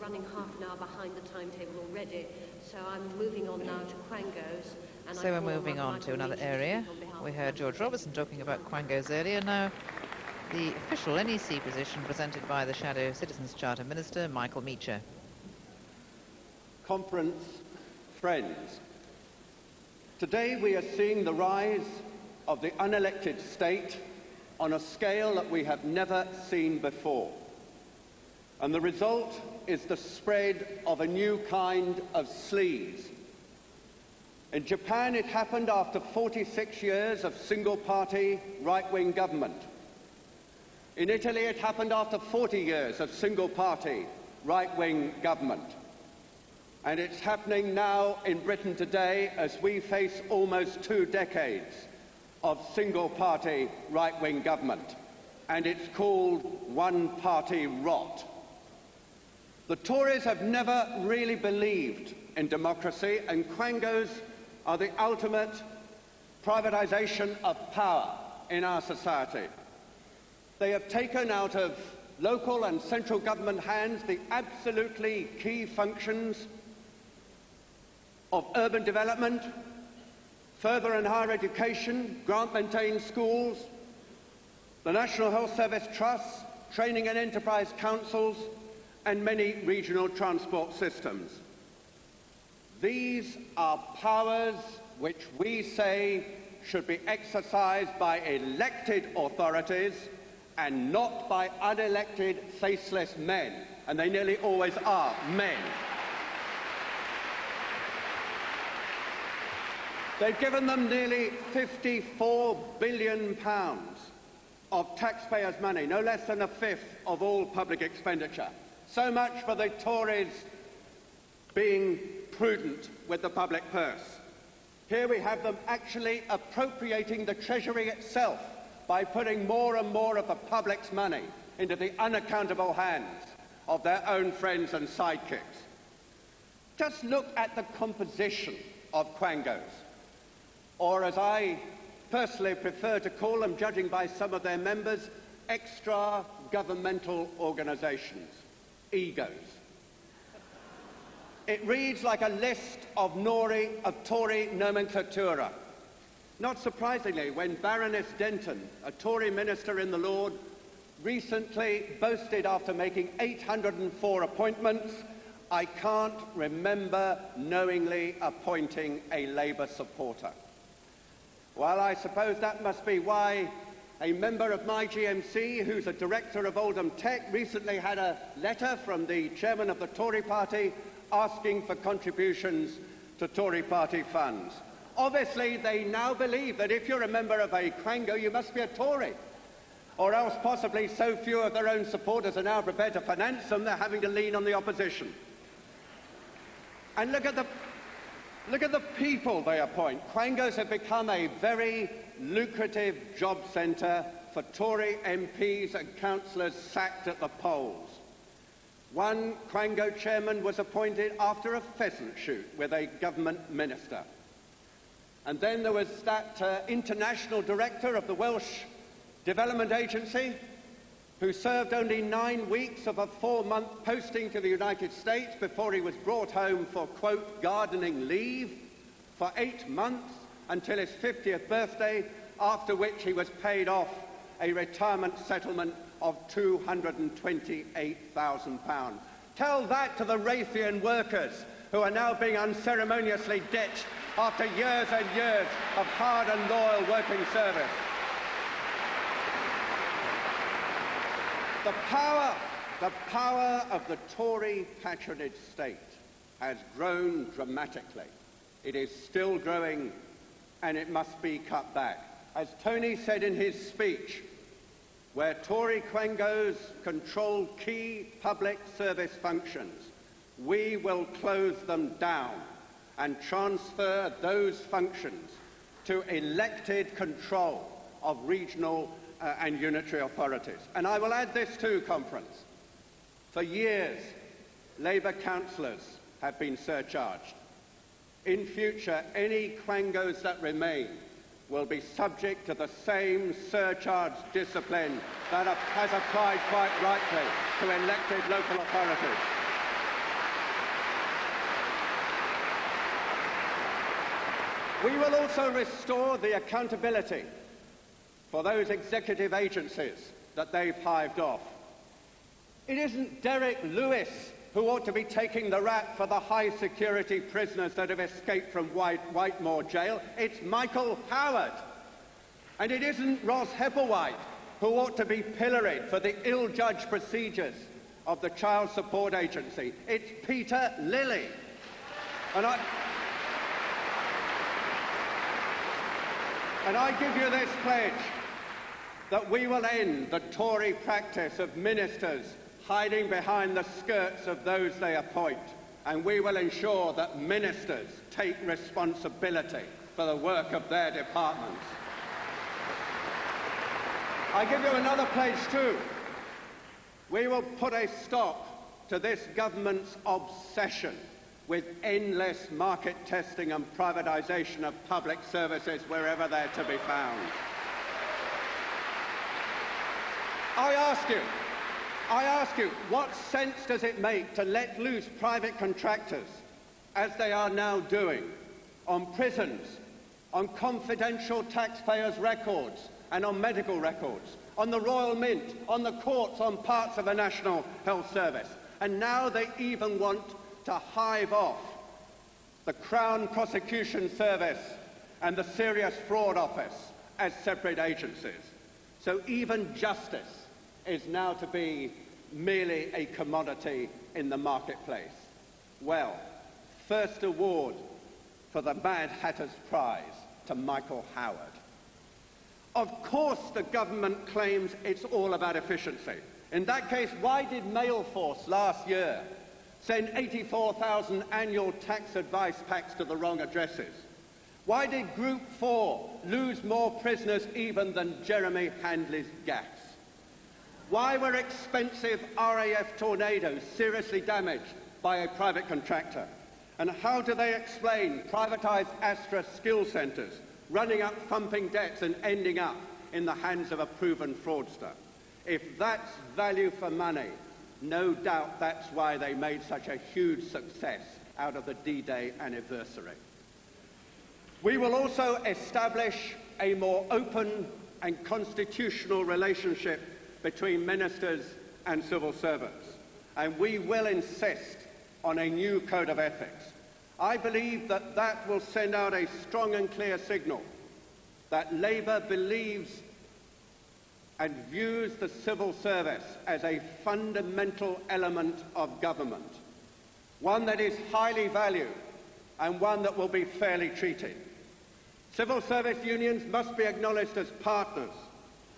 running half an hour behind the timetable already, so I'm moving on now to Quangos. And so we're moving on to another area. We heard George Robertson talking about Quangos earlier. Now, the official NEC position presented by the Shadow Citizens Charter Minister, Michael Meacher. Conference friends, today we are seeing the rise of the unelected state on a scale that we have never seen before. And the result is the spread of a new kind of sleaze. In Japan, it happened after 46 years of single-party right-wing government. In Italy, it happened after 40 years of single-party right-wing government. And it's happening now in Britain today as we face almost 2 decades of single-party right-wing government. And it's called one-party rot. The Tories have never really believed in democracy, and Quangos are the ultimate privatisation of power in our society. They have taken out of local and central government hands the absolutely key functions of urban development, further and higher education, grant-maintained schools, the National Health Service Trusts, training and enterprise councils, and many regional transport systems. These are powers which we say should be exercised by elected authorities and not by unelected, faceless men. And they nearly always are men. They've given them nearly £54 billion of taxpayers' money, no less than a fifth of all public expenditure. So much for the Tories being prudent with the public purse. Here we have them actually appropriating the Treasury itself by putting more and more of the public's money into the unaccountable hands of their own friends and sidekicks. Just look at the composition of Quangos, or as I personally prefer to call them, judging by some of their members, extra-governmental organisations, egos. It reads like a list of Tory nomenclatura. Not surprisingly, when Baroness Denton, a Tory minister in the Lord, recently boasted after making 804 appointments, "I can't remember knowingly appointing a Labour supporter." Well, I suppose that must be why a member of my GMC, who's a director of Oldham Tech, recently had a letter from the chairman of the Tory party asking for contributions to Tory party funds. Obviously, they now believe that if you're a member of a Quango, you must be a Tory. Or else possibly so few of their own supporters are now prepared to finance them, they're having to lean on the opposition. And look at the people they appoint. Quangos have become a very lucrative job centre for Tory MPs and councillors sacked at the polls. One Quango chairman was appointed after a pheasant shoot with a government minister. And then there was that international director of the Welsh Development Agency who served only 9 weeks of a 4-month posting to the United States before he was brought home for, quote, gardening leave for 8 months until his 50th birthday, after which he was paid off a retirement settlement of £228,000. Tell that to the Raytheon workers who are now being unceremoniously ditched after years and years of hard and loyal working service. The power of the Tory patronage state has grown dramatically. It is still growing, and it must be cut back. As Tony said in his speech, where Tory Quangos control key public service functions, we will close them down and transfer those functions to elected control of regional and unitary authorities. And I will add this too, Conference. For years, Labour councillors have been surcharged. In future, any Quangos that remain will be subject to the same surcharge discipline that has applied quite rightly to elected local authorities. We will also restore the accountability for those executive agencies that they've hived off. It isn't Derek Lewis who ought to be taking the rap for the high-security prisoners that have escaped from Whitemore Jail. It's Michael Howard. And it isn't Ross Hepplewhite who ought to be pilloried for the ill-judged procedures of the Child Support Agency. It's Peter Lilly. And I give you this pledge that we will end the Tory practice of ministers hiding behind the skirts of those they appoint, and we will ensure that ministers take responsibility for the work of their departments. I give you another pledge too. We will put a stop to this government's obsession with endless market testing and privatisation of public services wherever they're to be found. I ask you, what sense does it make to let loose private contractors, as they are now doing, on prisons, on confidential taxpayers' records and on medical records, on the Royal Mint, on the courts, on parts of the National Health Service? And now they even want to hive off the Crown Prosecution Service and the Serious Fraud Office as separate agencies. So even justice is now to be merely a commodity in the marketplace. Well, first award for the Mad Hatter's Prize to Michael Howard. Of course the government claims it's all about efficiency. In that case, why did Mailforce last year send 84,000 annual tax advice packs to the wrong addresses? Why did Group 4 lose more prisoners even than Jeremy Handley's gas? Why were expensive RAF Tornadoes seriously damaged by a private contractor? And how do they explain privatised Astra skill centres running up thumping debts and ending up in the hands of a proven fraudster? If that's value for money, no doubt that's why they made such a huge success out of the D-Day anniversary. We will also establish a more open and constitutional relationship between ministers and civil servants, and we will insist on a new code of ethics. I believe that that will send out a strong and clear signal that Labour believes and views the civil service as a fundamental element of government, one that is highly valued and one that will be fairly treated. Civil service unions must be acknowledged as partners,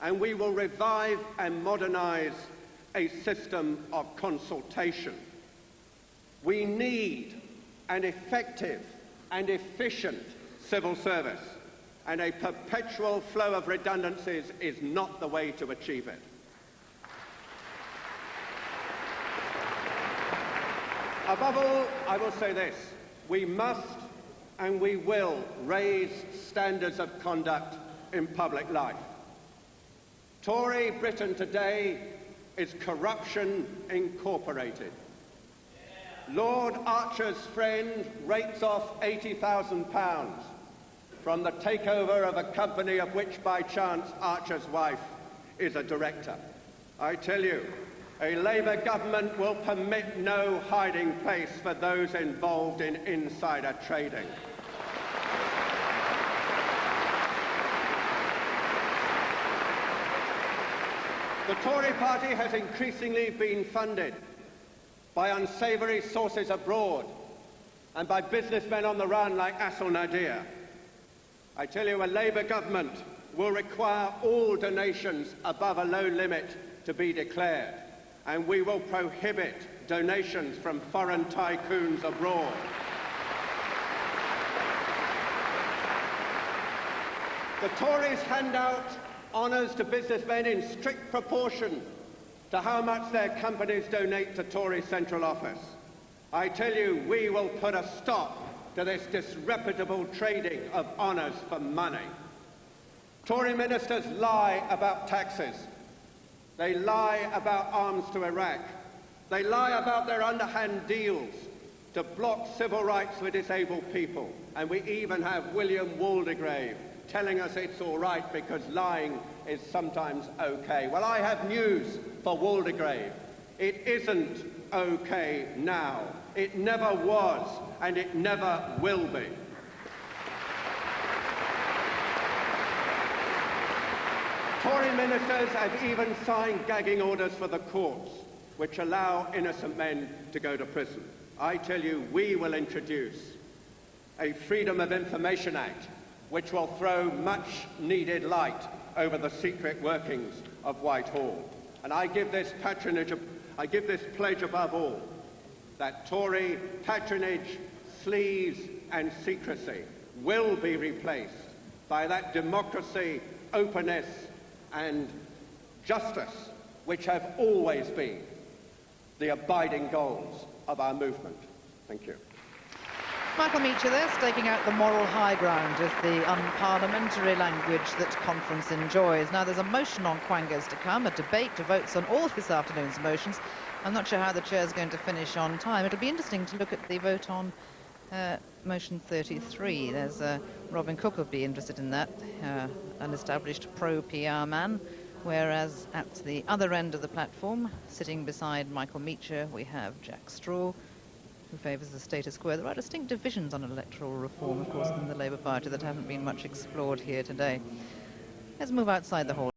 and we will revive and modernise a system of consultation. We need an effective and efficient civil service, and a perpetual flow of redundancies is not the way to achieve it. Above all, I will say this: we must and we will raise standards of conduct in public life. Tory Britain today is corruption incorporated. Lord Archer's friend rates off £80,000 from the takeover of a company of which, by chance, Archer's wife is a director. I tell you, a Labour government will permit no hiding place for those involved in insider trading. The Tory party has increasingly been funded by unsavoury sources abroad and by businessmen on the run like Assil Nadir. I tell you, a Labour government will require all donations above a low limit to be declared, and we will prohibit donations from foreign tycoons abroad. The Tories hand out honours to businessmen in strict proportion to how much their companies donate to Tory central office. I tell you, we will put a stop to this disreputable trading of honours for money. Tory ministers lie about taxes. They lie about arms to Iraq. They lie about their underhand deals to block civil rights for disabled people. And we even have William Waldegrave telling us it's all right because lying is sometimes okay. Well, I have news for Waldegrave. It isn't okay now. It never was, and it never will be. Tory ministers have even signed gagging orders for the courts, which allow innocent men to go to prison. I tell you, we will introduce a Freedom of Information Act, which will throw much-needed light over the secret workings of Whitehall. And I give this pledge above all, that Tory patronage, sleaze and secrecy will be replaced by that democracy, openness and justice which have always been the abiding goals of our movement. Thank you. Michael Meacher there, staking out the moral high ground of the unparliamentary language that conference enjoys. Now, there's a motion on Quangos to come, a debate, votes on all this afternoon's motions. I'm not sure how the chair's going to finish on time. It'll be interesting to look at the vote on motion 33. There's Robin Cook will be interested in that, an established pro-PR man, whereas at the other end of the platform, sitting beside Michael Meacher, we have Jack Straw, who favours the status quo. There are distinct divisions on electoral reform, of course, in the Labour Party that haven't been much explored here today. Let's move outside the hall.